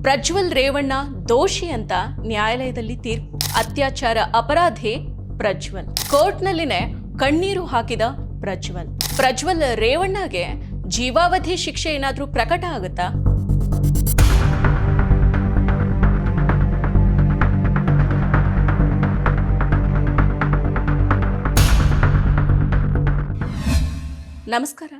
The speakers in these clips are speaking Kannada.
ಪ್ರಜ್ವಲ್ ರೇವಣ್ಣ ದೋಷಿ ಅಂತ ನ್ಯಾಯಾಲಯದಲ್ಲಿ ತೀರ್ಪು. ಅತ್ಯಾಚಾರ ಅಪರಾಧಿ ಪ್ರಜ್ವಲ್. ಕೋರ್ಟ್ನಲ್ಲಿನೇ ಕಣ್ಣೀರು ಹಾಕಿದ ಪ್ರಜ್ವಲ್ ರೇವಣ್ಣಗೆ ಜೀವಾವಧಿ ಶಿಕ್ಷೆ ಏನಾದ್ರೂ ಪ್ರಕಟ ಆಗುತ್ತಾ? ನಮಸ್ಕಾರ.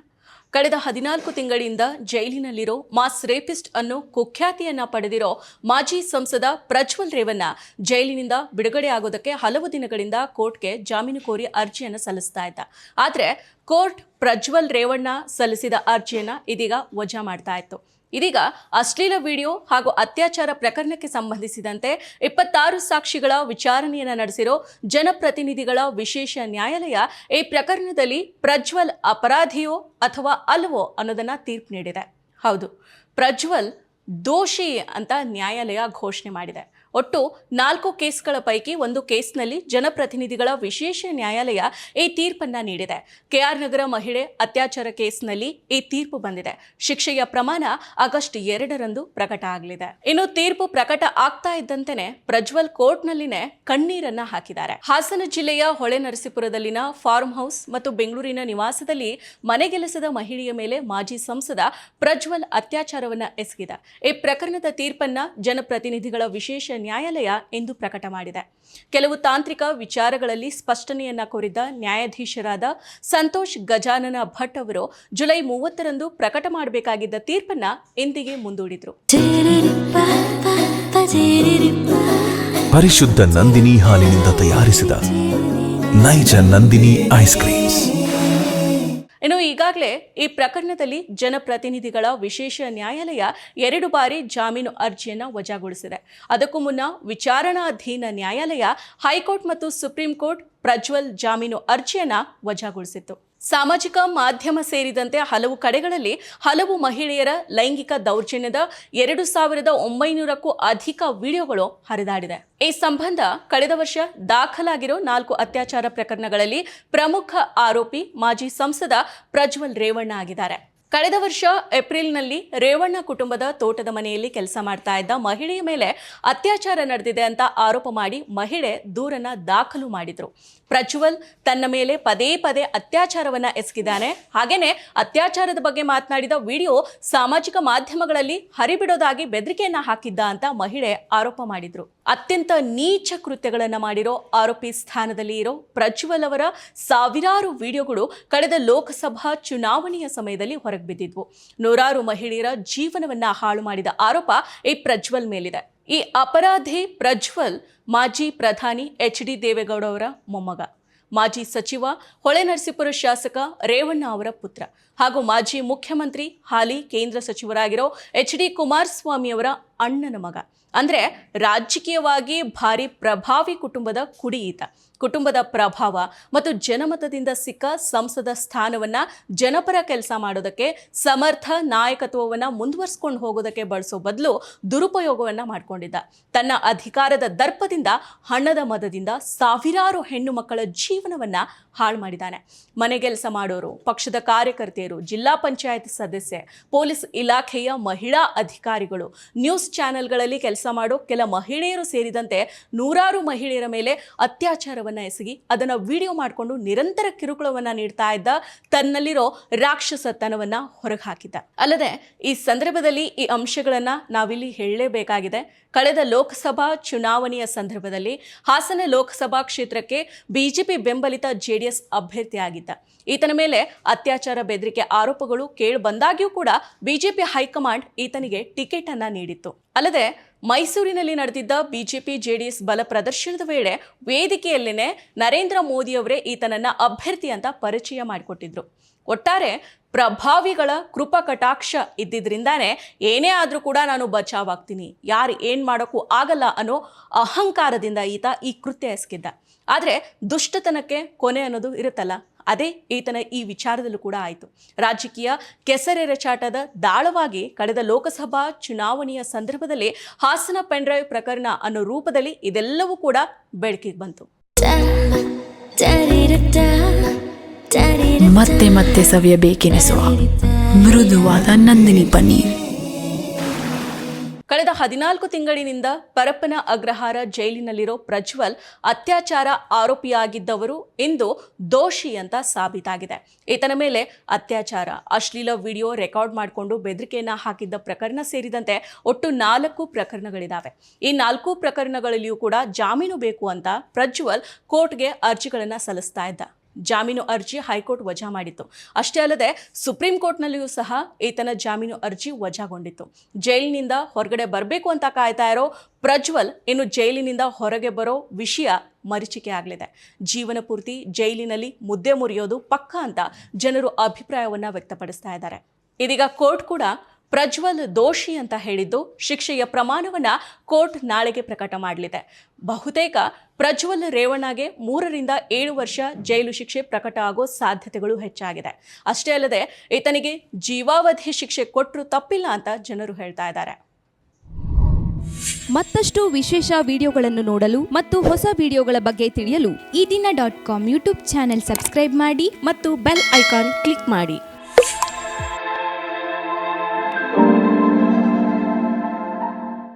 ಕಳೆದ 14 ತಿಂಗಳಿಂದ ಜೈಲಿನಲ್ಲಿರೋ ಮಾಸ್ ರೇಪಿಸ್ಟ್ ಅನ್ನೋ ಕುಖ್ಯಾತಿಯನ್ನ ಪಡೆದಿರೋ ಮಾಜಿ ಸಂಸದ ಪ್ರಜ್ವಲ್ ರೇವಣ್ಣ ಜೈಲಿನಿಂದ ಬಿಡುಗಡೆ ಆಗೋದಕ್ಕೆ ಹಲವು ದಿನಗಳಿಂದ ಕೋರ್ಟ್ಗೆ ಜಾಮೀನು ಕೋರಿ ಅರ್ಜಿಯನ್ನು ಸಲ್ಲಿಸ್ತಾ ಇದ್ದ. ಆದರೆ ಕೋರ್ಟ್ ಪ್ರಜ್ವಲ್ ರೇವಣ್ಣ ಸಲ್ಲಿಸಿದ ಅರ್ಜಿಯನ್ನ ಇದೀಗ ವಜಾ ಮಾಡ್ತಾ ಇತ್ತು. ಇದೀಗ ಅಶ್ಲೀಲ ವಿಡಿಯೋ ಹಾಗೂ ಅತ್ಯಾಚಾರ ಪ್ರಕರಣಕ್ಕೆ ಸಂಬಂಧಿಸಿದಂತೆ 26 ಸಾಕ್ಷಿಗಳ ವಿಚಾರಣೆಯನ್ನು ನಡೆಸಿರೋ ಜನಪ್ರತಿನಿಧಿಗಳ ವಿಶೇಷ ನ್ಯಾಯಾಲಯ ಈ ಪ್ರಕರಣದಲ್ಲಿ ಪ್ರಜ್ವಲ್ ಅಪರಾಧಿಯೋ ಅಥವಾ ಅಲ್ವೋ ಅನ್ನೋದನ್ನ ತೀರ್ಪು ನೀಡಿದೆ. ಹೌದು, ಪ್ರಜ್ವಲ್ ದೋಷಿ ಅಂತ ನ್ಯಾಯಾಲಯ ಘೋಷಣೆ ಮಾಡಿದೆ. ಒಟ್ಟು 4 ಕೇಸ್ಗಳ ಪೈಕಿ ಒಂದು ಕೇಸ್ನಲ್ಲಿ ಜನಪ್ರತಿನಿಧಿಗಳ ವಿಶೇಷ ನ್ಯಾಯಾಲಯ ಈ ತೀರ್ಪನ್ನ ನೀಡಿದೆ. ಕೆಆರ್ ನಗರ ಮಹಿಳೆ ಅತ್ಯಾಚಾರ ಕೇಸ್ನಲ್ಲಿ ಈ ತೀರ್ಪು ಬಂದಿದೆ. ಶಿಕ್ಷೆಯ ಪ್ರಮಾಣ ಆಗಸ್ಟ್ 2ರಂದು ಪ್ರಕಟ ಆಗಲಿದೆ. ಇನ್ನು ತೀರ್ಪು ಪ್ರಕಟ ಆಗ್ತಾ ಇದ್ದಂತೆಯೇ ಪ್ರಜ್ವಲ್ ಕೋರ್ಟ್ನಲ್ಲಿನೇ ಕಣ್ಣೀರನ್ನ ಹಾಕಿದ್ದಾರೆ. ಹಾಸನ ಜಿಲ್ಲೆಯ ಹೊಳೆನರಸೀಪುರದಲ್ಲಿನ ಫಾರ್ಮ್ ಹೌಸ್ ಮತ್ತು ಬೆಂಗಳೂರಿನ ನಿವಾಸದಲ್ಲಿ ಮನೆಗೆಲಸದ ಮಹಿಳೆಯ ಮೇಲೆ ಮಾಜಿ ಸಂಸದ ಪ್ರಜ್ವಲ್ ಅತ್ಯಾಚಾರವನ್ನ ಎಸಗಿದ. ಈ ಪ್ರಕರಣದ ತೀರ್ಪನ್ನ ಜನಪ್ರತಿನಿಧಿಗಳ ವಿಶೇಷ ನ್ಯಾಯಾಲಯ ಇಂದು ಪ್ರಕಟ ಮಾಡಿದೆ. ಕೆಲವು ತಾಂತ್ರಿಕ ವಿಚಾರಗಳಲ್ಲಿ ಸ್ಪಷ್ಟನೆಯನ್ನ ಕೋರಿದ್ದ ನ್ಯಾಯಾಧೀಶರಾದ ಸಂತೋಷ್ ಗಜಾನನ ಭಟ್ ಅವರು ಜುಲೈ 30ರಂದು ಪ್ರಕಟ ಮಾಡಬೇಕಾಗಿದ್ದ ತೀರ್ಪನ್ನ ಇಂದಿಗೆ ಮುಂದೂಡಿದ್ರು. ಪರಿಶುದ್ಧ ನಂದಿನಿ ಹಾಲಿನಿಂದ ತಯಾರಿಸಿದ ನೈಜ ನಂದಿನಿ ಐಸ್ ಕ್ರೀಮ್ಸ್. ಇನ್ನು ಈಗಾಗಲೇ ಈ ಪ್ರಕರಣದಲ್ಲಿ ಜನಪ್ರತಿನಿಧಿಗಳ ವಿಶೇಷ ನ್ಯಾಯಾಲಯ 2 ಬಾರಿ ಜಾಮೀನು ಅರ್ಜಿಯನ್ನು ವಜಾಗೊಳಿಸಿದೆ. ಅದಕ್ಕೂ ಮುನ್ನ ವಿಚಾರಣಾಧೀನ ನ್ಯಾಯಾಲಯ ಹೈಕೋರ್ಟ್ ಮತ್ತು ಸುಪ್ರೀಂ ಕೋರ್ಟ್ ಪ್ರಜ್ವಲ್ ಜಾಮೀನು ಅರ್ಜಿಯನ್ನು ವಜಾಗೊಳಿಸಿತ್ತು. ಸಾಮಾಜಿಕ ಮಾಧ್ಯಮ ಸೇರಿದಂತೆ ಹಲವು ಕಡೆಗಳಲ್ಲಿ ಹಲವು ಮಹಿಳೆಯರ ಲೈಂಗಿಕ ದೌರ್ಜನ್ಯದ 2900ಕ್ಕೂ ಅಧಿಕ ವಿಡಿಯೋಗಳು ಹರಿದಾಡಿದೆ. ಈ ಸಂಬಂಧ ಕಳೆದ ವರ್ಷ ದಾಖಲಾಗಿರೋ 4 ಅತ್ಯಾಚಾರ ಪ್ರಕರಣಗಳಲ್ಲಿ ಪ್ರಮುಖ ಆರೋಪಿ ಮಾಜಿ ಸಂಸದ ಪ್ರಜ್ವಲ್ ರೇವಣ್ಣ ಆಗಿದ್ದಾರೆ. ಕಳೆದ ವರ್ಷ ಏಪ್ರಿಲ್ನಲ್ಲಿ ರೇವಣ್ಣ ಕುಟುಂಬದ ತೋಟದ ಮನೆಯಲ್ಲಿ ಕೆಲಸ ಮಾಡ್ತಾ ಇದ್ದ ಮಹಿಳೆಯ ಮೇಲೆ ಅತ್ಯಾಚಾರ ನಡೆದಿದೆ ಅಂತ ಆರೋಪ ಮಾಡಿ ಮಹಿಳೆ ದೂರನ್ನ ದಾಖಲು ಮಾಡಿದ್ರು. ಪ್ರಜ್ವಲ್ ತನ್ನ ಮೇಲೆ ಪದೇ ಪದೇ ಅತ್ಯಾಚಾರವನ್ನ ಎಸಗಿದ್ದಾನೆ. ಹಾಗೇನೆ ಅತ್ಯಾಚಾರದ ಬಗ್ಗೆ ಮಾತನಾಡಿದ ವಿಡಿಯೋ ಸಾಮಾಜಿಕ ಮಾಧ್ಯಮಗಳಲ್ಲಿ ಹರಿಬಿಡೋದಾಗಿ ಬೆದರಿಕೆಯನ್ನ ಹಾಕಿದ್ದ ಅಂತ ಮಹಿಳೆ ಆರೋಪ ಮಾಡಿದ್ರು. ಅತ್ಯಂತ ನೀಚ ಕೃತ್ಯಗಳನ್ನ ಮಾಡಿರೋ ಆರೋಪಿ ಸ್ಥಾನದಲ್ಲಿ ಇರೋ ಪ್ರಜ್ವಲ್ ಅವರ ಸಾವಿರಾರು ವಿಡಿಯೋಗಳು ಕಳೆದ ಲೋಕಸಭಾ ಚುನಾವಣೆಯ ಸಮಯದಲ್ಲಿ ಹೊರಬಿದ್ದಿದ್ವು. ನೂರಾರು ಮಹಿಳೆಯರ ಜೀವನವನ್ನ ಹಾಳು ಮಾಡಿದ ಆರೋಪ ಈ ಪ್ರಜ್ವಲ್ ಮೇಲಿದೆ. ಈ ಅಪರಾಧಿ ಪ್ರಜ್ವಲ್ ಮಾಜಿ ಪ್ರಧಾನಿ HD ದೇವೇಗೌಡ ಅವರ ಮೊಮ್ಮಗ, ಮಾಜಿ ಸಚಿವ ಹೊಳೆನರಸೀಪುರ ಶಾಸಕ ರೇವಣ್ಣ ಅವರ ಪುತ್ರ ಹಾಗೂ ಮಾಜಿ ಮುಖ್ಯಮಂತ್ರಿ ಹಾಲಿ ಕೇಂದ್ರ ಸಚಿವರಾಗಿರೋ HD ಕುಮಾರಸ್ವಾಮಿ ಅವರ ಅಣ್ಣನ ಮಗ. ಅಂದ್ರೆ ರಾಜಕೀಯವಾಗಿ ಭಾರಿ ಪ್ರಭಾವಿ ಕುಟುಂಬದ ಕುಡಿ ಈತ. ಕುಟುಂಬದ ಪ್ರಭಾವ ಮತ್ತು ಜನಮತದಿಂದ ಸಿಕ್ಕ ಸಂಸದ ಸ್ಥಾನವನ್ನ ಜನಪರ ಕೆಲಸ ಮಾಡೋದಕ್ಕೆ, ಸಮರ್ಥ ನಾಯಕತ್ವವನ್ನ ಮುಂದುವರಿಸಿಕೊಂಡು ಹೋಗೋದಕ್ಕೆ ಬಳಸೋ ಬದಲು ದುರುಪಯೋಗವನ್ನ ಮಾಡ್ಕೊಂಡಿದ್ದ. ತನ್ನ ಅಧಿಕಾರದ ದರ್ಪದಿಂದ, ಹಣದ ಮದದಿಂದ ಸಾವಿರಾರು ಹೆಣ್ಣು ಮಕ್ಕಳ ಜೀವನವನ್ನ ಹಾಳು ಮಾಡಿದ್ದಾನೆ. ಮನೆಗೆಲಸ ಮಾಡೋರು, ಪಕ್ಷದ ಕಾರ್ಯಕರ್ತೆಯರು, ಜಿಲ್ಲಾ ಪಂಚಾಯತ್ ಸದಸ್ಯೆ, ಪೊಲೀಸ್ ಇಲಾಖೆಯ ಮಹಿಳಾ ಅಧಿಕಾರಿಗಳು, ನ್ಯೂಸ್ ಚಾನೆಲ್ಗಳಲ್ಲಿ ಕೆಲಸ ಮಾಡೋ ಕೆಲ ಮಹಿಳೆಯರು ಸೇರಿದಂತೆ ನೂರಾರು ಮಹಿಳೆಯರ ಮೇಲೆ ಅತ್ಯಾಚಾರವನ್ನ ಎಸಗಿ ಅದನ್ನ ವಿಡಿಯೋ ಮಾಡಿಕೊಂಡು ನಿರಂತರ ಕಿರುಕುಳವನ್ನ ನೀಡ್ತಾ ಇದ್ದ ತನ್ನಲ್ಲಿರೋ ರಾಕ್ಷಸತನವನ್ನ ಹೊರಗೆ ಹಾಕಿದ್ದ. ಅಲ್ಲದೆ ಈ ಸಂದರ್ಭದಲ್ಲಿ ಈ ಅಂಶಗಳನ್ನ ನಾವಿಲ್ಲಿ ಹೇಳಲೇಬೇಕಾಗಿದೆ. ಕಳೆದ ಲೋಕಸಭಾ ಚುನಾವಣೆಯ ಸಂದರ್ಭದಲ್ಲಿ ಹಾಸನ ಲೋಕಸಭಾ ಕ್ಷೇತ್ರಕ್ಕೆ ಬಿಜೆಪಿ ಬೆಂಬಲಿತ JDS ಅಭ್ಯರ್ಥಿಯಾಗಿದ್ದ ಈತನ ಮೇಲೆ ಅತ್ಯಾಚಾರ ಬೆದರಿಕೆ ಆರೋಪಗಳು ಕೇಳಿ ಬಂದಾಗ್ಯೂ ಕೂಡ ಬಿಜೆಪಿ ಹೈಕಮಾಂಡ್ ಈತನಿಗೆ ಟಿಕೆಟ್ ಅನ್ನ ನೀಡಿತ್ತು. ಅಲ್ಲದೆ ಮೈಸೂರಿನಲ್ಲಿ ನಡೆದಿದ್ದ ಬಿಜೆಪಿ JDS ಬಲ ಪ್ರದರ್ಶನದ ವೇಳೆ ವೇದಿಕೆಯಲ್ಲೇನೆ ನರೇಂದ್ರ ಮೋದಿ ಅವರೇ ಈತನನ್ನ ಅಭ್ಯರ್ಥಿ ಅಂತ ಪರಿಚಯ ಮಾಡಿಕೊಟ್ಟಿದ್ರು. ಒಟ್ಟಾರೆ ಪ್ರಭಾವಿಗಳ ಕೃಪಾ ಕಟಾಕ್ಷ ಇದ್ದಿದ್ರಿಂದಾನೇ ಏನೇ ಆದರೂ ಕೂಡ ನಾನು ಬಚಾವಾಗ್ತೀನಿ, ಯಾರು ಏನು ಮಾಡೋಕ್ಕೂ ಆಗಲ್ಲ ಅನ್ನೋ ಅಹಂಕಾರದಿಂದ ಈತ ಈ ಕೃತ್ಯ ಎಸಗಿದ್ದ. ಆದರೆ ದುಷ್ಟತನಕ್ಕೆ ಕೊನೆ ಅನ್ನೋದು ಇರುತ್ತಲ್ಲ, ಅದೇ ಈತನ ಈ ವಿಚಾರದಲ್ಲೂ ಕೂಡ ಆಯಿತು. ರಾಜಕೀಯ ಕೆಸರೆರಚಾಟದ ದಾಳವಾಗಿ ಕಳೆದ ಲೋಕಸಭಾ ಚುನಾವಣೆಯ ಸಂದರ್ಭದಲ್ಲಿ ಹಾಸನ ಪೆನ್ಡ್ರೈವ್ ಪ್ರಕರಣ ಅನ್ನೋ ರೂಪದಲ್ಲಿ ಇದೆಲ್ಲವೂ ಕೂಡ ಬೆಳಕಿಗೆ ಬಂತು. ಮತ್ತೆ ಮತ್ತೆ ಸವಿಯಬೇಕೆನಿಸುವ ಮೃದುವಾದ ನಂದಿನಿ ಪನ್ನೀರ್. ಕಳೆದ 14 ತಿಂಗಳಿನಿಂದ ಪರಪ್ಪನ ಅಗ್ರಹಾರ ಜೈಲಿನಲ್ಲಿರೋ ಪ್ರಜ್ವಲ್ ಅತ್ಯಾಚಾರ ಆರೋಪಿಯಾಗಿದ್ದವರು ಇಂದು ದೋಷಿ ಅಂತ ಸಾಬೀತಾಗಿದೆ. ಈತನ ಮೇಲೆ ಅತ್ಯಾಚಾರ, ಅಶ್ಲೀಲ ವಿಡಿಯೋ ರೆಕಾರ್ಡ್ ಮಾಡಿಕೊಂಡು ಬೆದರಿಕೆಯನ್ನ ಹಾಕಿದ್ದ ಪ್ರಕರಣ ಸೇರಿದಂತೆ ಒಟ್ಟು 4 ಪ್ರಕರಣಗಳಿದಾವೆ. ಈ 4 ಪ್ರಕರಣಗಳಲ್ಲಿಯೂ ಕೂಡ ಜಾಮೀನು ಬೇಕು ಅಂತ ಪ್ರಜ್ವಲ್ ಕೋರ್ಟ್ಗೆ ಅರ್ಜಿಗಳನ್ನ ಸಲ್ಲಿಸ್ತಾ ಇದ್ದ. ಜಾಮೀನು ಅರ್ಜಿ ಹೈಕೋರ್ಟ್ ವಜಾ ಮಾಡಿತ್ತು. ಅಷ್ಟೇ ಅಲ್ಲದೆ ಸುಪ್ರೀಂ ಕೋರ್ಟ್ನಲ್ಲಿಯೂ ಸಹ ಈತನ ಜಾಮೀನು ಅರ್ಜಿ ವಜಾಗೊಂಡಿತ್ತು. ಜೈಲಿನಿಂದ ಹೊರಗಡೆ ಬರಬೇಕು ಅಂತ ಕಾಯ್ತಾ ಇರೋ ಪ್ರಜ್ವಲ್ ಇನ್ನು ಜೈಲಿನಿಂದ ಹೊರಗೆ ಬರೋ ವಿಷಯ ಮರೀಚಿಕೆ ಆಗಲಿದೆ. ಜೀವನ ಪೂರ್ತಿ ಜೈಲಿನಲ್ಲಿ ಮುದ್ದೆ ಮುರಿಯೋದು ಪಕ್ಕ ಅಂತ ಜನರು ಅಭಿಪ್ರಾಯವನ್ನ ವ್ಯಕ್ತಪಡಿಸ್ತಾ ಇದ್ದಾರೆ. ಇದೀಗ ಕೋರ್ಟ್ ಕೂಡ ಪ್ರಜ್ವಲ್ ದೋಷಿ ಅಂತ ಹೇಳಿದ್ದು ಶಿಕ್ಷೆಯ ಪ್ರಮಾಣವನ್ನ ಕೋರ್ಟ್ ನಾಳೆಗೆ ಪ್ರಕಟ ಮಾಡಲಿದೆ. ಬಹುತೇಕ ಪ್ರಜ್ವಲ್ ರೇವಣ್ಣಗೆ 3 ರಿಂದ 7 ವರ್ಷ ಜೈಲು ಶಿಕ್ಷೆ ಪ್ರಕಟ ಆಗೋ ಸಾಧ್ಯತೆಗಳು ಹೆಚ್ಚಾಗಿದೆ. ಅಷ್ಟೇ ಅಲ್ಲದೆ ಈತನಿಗೆ ಜೀವಾವಧಿ ಶಿಕ್ಷೆ ಕೊಟ್ಟರು ತಪ್ಪಿಲ್ಲ ಅಂತ ಜನರು ಹೇಳ್ತಾ ಇದ್ದಾರೆ. ಮತ್ತಷ್ಟು ವಿಶೇಷ ವಿಡಿಯೋಗಳನ್ನು ನೋಡಲು ಮತ್ತು ಹೊಸ ವಿಡಿಯೋಗಳ ಬಗ್ಗೆ ತಿಳಿಯಲು ಈ ದಿನ .com ಯೂಟ್ಯೂಬ್ ಚಾನೆಲ್ ಸಬ್ಸ್ಕ್ರೈಬ್ ಮಾಡಿ ಮತ್ತು ಬೆಲ್ ಐಕಾನ್ ಕ್ಲಿಕ್ ಮಾಡಿ.